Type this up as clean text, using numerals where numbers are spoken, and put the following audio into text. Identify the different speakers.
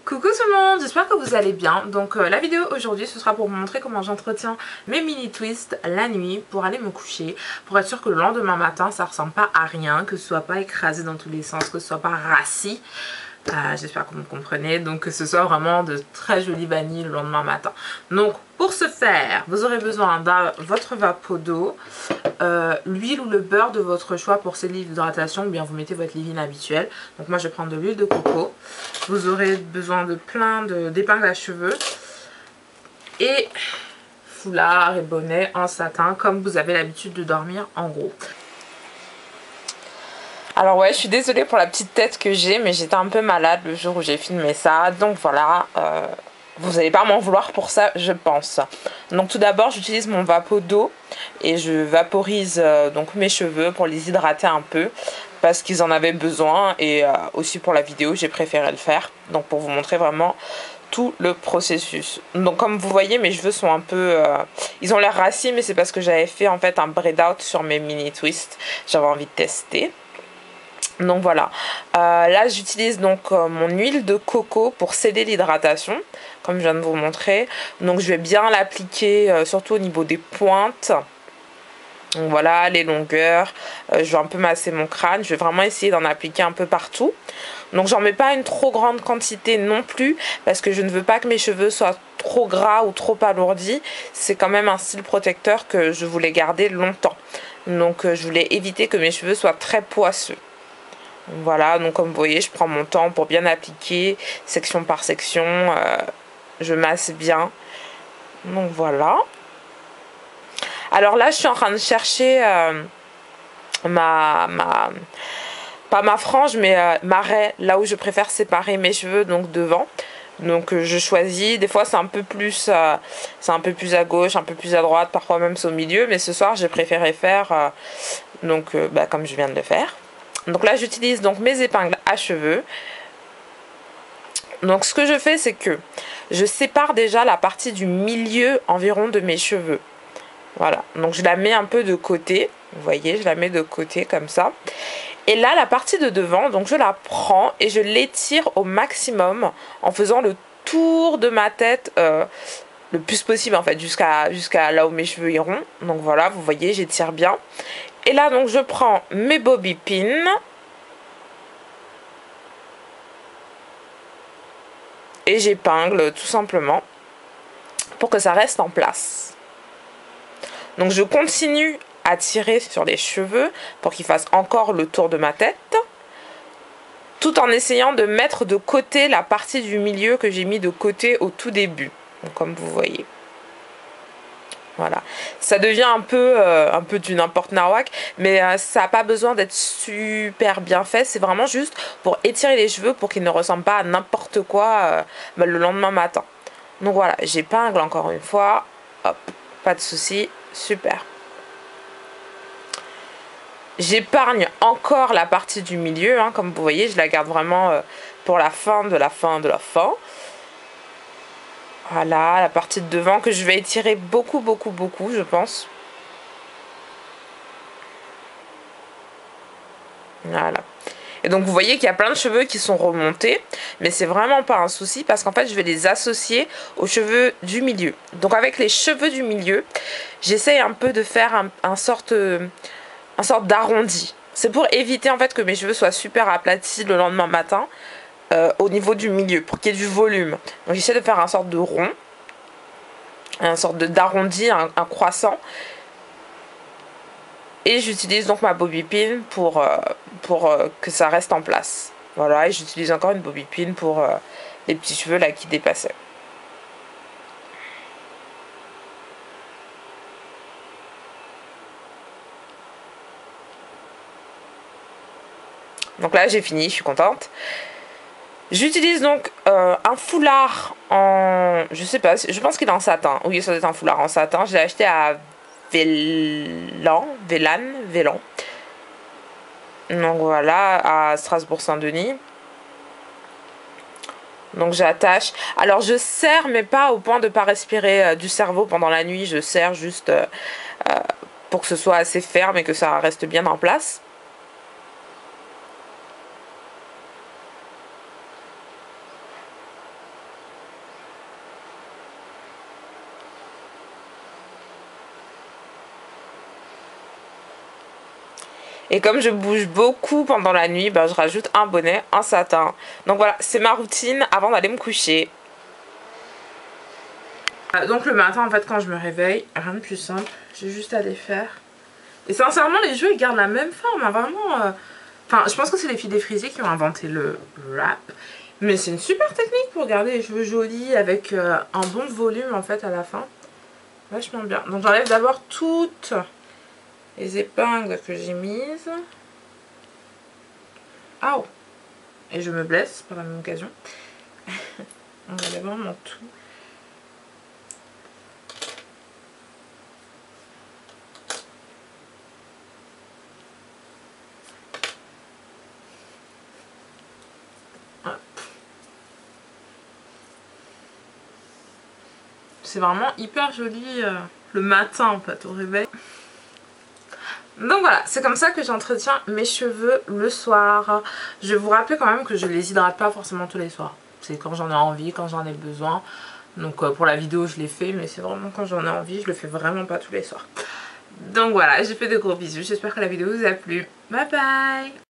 Speaker 1: Coucou tout le monde, j'espère que vous allez bien. Donc la vidéo aujourd'hui ce sera pour vous montrer comment j'entretiens mes mini twists la nuit pour aller me coucher, pour être sûr que le lendemain matin ça ressemble pas à rien, que ce soit pas écrasé dans tous les sens, que ce soit pas rassis. J'espère que vous me comprenez, donc que ce soit vraiment de très jolies vanilles le lendemain matin. Donc pour ce faire, vous aurez besoin de votre vapeau d'eau, l'huile ou le beurre de votre choix pour ces livres d'hydratation, ou bien vous mettez votre leave-in habituel. Donc moi je vais prendre de l'huile de coco. Vous aurez besoin de plein d'épingles à cheveux et foulard et bonnet en satin comme vous avez l'habitude de dormir en gros. Alors ouais, je suis désolée pour la petite tête que j'ai, mais j'étais un peu malade le jour où j'ai filmé ça, donc voilà, vous n'allez pas m'en vouloir pour ça, je pense. Donc tout d'abord, j'utilise mon vapeau d'eau et je vaporise donc mes cheveux pour les hydrater un peu, parce qu'ils en avaient besoin, et aussi pour la vidéo, j'ai préféré le faire, donc pour vous montrer vraiment tout le processus. Donc comme vous voyez, mes cheveux sont un peu ils ont l'air rassis, mais c'est parce que j'avais fait en fait un braid out sur mes mini twists, j'avais envie de tester. Donc voilà, là j'utilise donc mon huile de coco pour sceller l'hydratation, comme je viens de vous montrer. Donc je vais bien l'appliquer surtout au niveau des pointes. Donc voilà, les longueurs, je vais un peu masser mon crâne, je vais vraiment essayer d'en appliquer un peu partout. Donc j'en mets pas une trop grande quantité non plus, parce que je ne veux pas que mes cheveux soient trop gras ou trop alourdis. C'est quand même un style protecteur que je voulais garder longtemps. Donc je voulais éviter que mes cheveux soient très poisseux. Voilà, donc comme vous voyez, je prends mon temps pour bien appliquer, section par section, je masse bien. Donc voilà. Alors là, je suis en train de chercher pas ma frange, mais ma raie, là où je préfère séparer mes cheveux, donc devant. Donc je choisis, des fois c'est un peu plus à gauche, un peu plus à droite, parfois même c'est au milieu, mais ce soir j'ai préféré faire comme je viens de le faire. Donc là j'utilise donc mes épingles à cheveux. Donc ce que je fais, c'est que je sépare déjà la partie du milieu environ de mes cheveux. Voilà, donc je la mets un peu de côté, vous voyez, je la mets de côté comme ça. Et là la partie de devant, donc je la prends et je l'étire au maximum en faisant le tour de ma tête le plus possible en fait, jusqu'à là où mes cheveux iront. Donc voilà, vous voyez, j'étire bien. Et là donc je prends mes bobby pins et j'épingle tout simplement pour que ça reste en place. Donc je continue à tirer sur les cheveux pour qu'ils fassent encore le tour de ma tête, tout en essayant de mettre de côté la partie du milieu que j'ai mis de côté au tout début. Donc comme vous voyez. Voilà, ça devient un peu du n'importe nawak, mais ça n'a pas besoin d'être super bien fait, c'est vraiment juste pour étirer les cheveux pour qu'ils ne ressemblent pas à n'importe quoi le lendemain matin. Donc voilà, j'épingle encore une fois, hop, pas de souci, super. J'épargne encore la partie du milieu, hein, comme vous voyez, je la garde vraiment pour la fin de la fin de la fin. Voilà, la partie de devant que je vais étirer beaucoup, je pense. Voilà. Et donc vous voyez qu'il y a plein de cheveux qui sont remontés, mais c'est vraiment pas un souci parce qu'en fait je vais les associer aux cheveux du milieu. Donc avec les cheveux du milieu, j'essaye un peu de faire un sorte d'arrondi. C'est pour éviter en fait que mes cheveux soient super aplatis le lendemain matin. Au niveau du milieu pour qu'il y ait du volume. Donc j'essaie de faire un sorte de rond, un sorte d'arrondi, un croissant, et j'utilise donc ma bobby pin pour que ça reste en place. Voilà, et j'utilise encore une bobby pin pour les petits cheveux là qui dépassaient. Donc là j'ai fini, je suis contente. J'utilise donc un foulard en... je sais pas, je pense qu'il est en satin. Oui, ça doit être un foulard en satin. Je l'ai acheté à Vélan. Donc voilà, à Strasbourg-Saint-Denis. Donc j'attache. Alors je serre, mais pas au point de ne pas respirer du cerveau pendant la nuit. Je serre juste pour que ce soit assez ferme et que ça reste bien en place. Et comme je bouge beaucoup pendant la nuit, ben, je rajoute un bonnet en satin. Donc voilà, c'est ma routine avant d'aller me coucher. Donc le matin en fait quand je me réveille, rien de plus simple, j'ai juste à les faire. Et sincèrement les jeux ils gardent la même forme, hein, vraiment. Enfin je pense que c'est les filles des Frisier qui ont inventé le wrap. Mais c'est une super technique pour garder les cheveux jolis avec un bon volume en fait à la fin. Vachement bien. Donc j'enlève d'abord toutes les épingles que j'ai mises. Ah oh. Et je me blesse par la même occasion. On va vraiment tout. C'est vraiment hyper joli le matin en fait au réveil. Donc voilà, c'est comme ça que j'entretiens mes cheveux le soir. Je vais vous rappeler quand même que je les hydrate pas forcément tous les soirs. C'est quand j'en ai envie, quand j'en ai besoin. Donc pour la vidéo je l'ai fait, mais c'est vraiment quand j'en ai envie, je le fais vraiment pas tous les soirs. Donc voilà, j'ai fait de gros bisous, j'espère que la vidéo vous a plu. Bye bye.